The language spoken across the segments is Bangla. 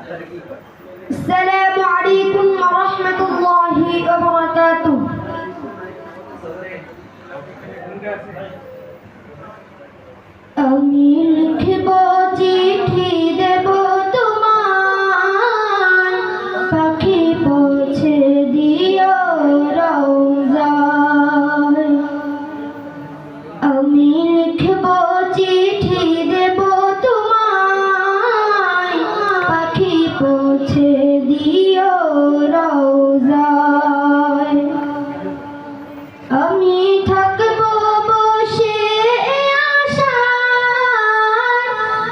আসসালামু আলাইকুম ওয়া রাহমাতুল্লাহি ওয়া বারাকাতুহু। আমি লিখব চিঠি দেব তোমায়, পাখি পৌঁছে দিও রওজায়। আমি লিখব চিঠি দেব তোমায়, পাখি পৌঁছে দিও রওজায়। আমি থাকব বসে আশায়,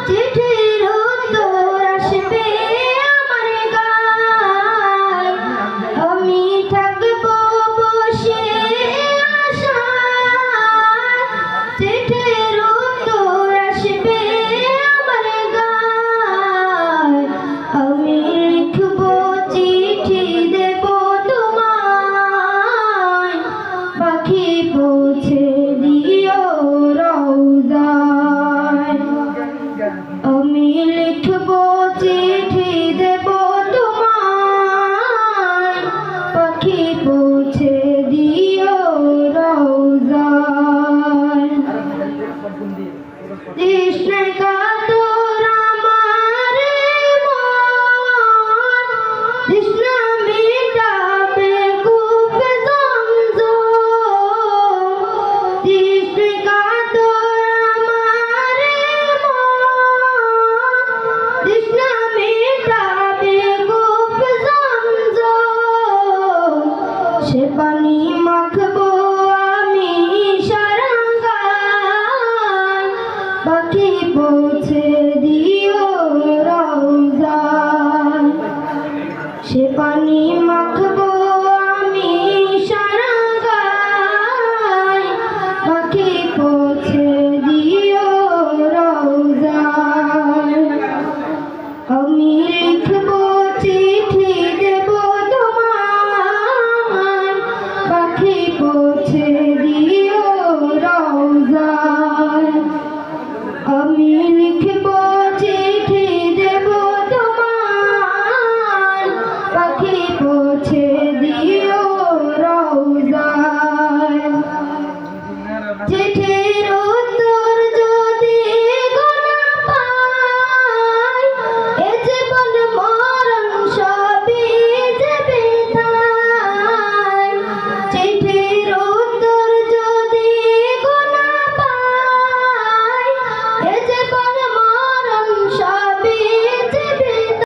চিঠির উত্তর আসবে আমার গায়। আমি থাকব বসে আশায়, চিঠির উত্তর আসবে আমার গায়। আমি লিখব চিঠি দেব তোমায়, পাখি পৌঁছে দিও রওজায়। আমি লিখব চিঠি দেব তোমায়, পাখি পৌঁছে দিও রওজায়। তৃষ্ণায় কাতর আমার মন, তৃষ্ণা মেটাবে কূপ জমজম। তৃষ্ণায় কাতর আমার মন, তৃষ্ণা মেটাবে কূপ জমজম। সে পানি মাখবো আমি সারা গায়, পাখি পৌঁছে দিও রওজায়। সে পানি মাখবো আমি সারা গায়, পাখি পৌঁছে দিও রওজায়। আমি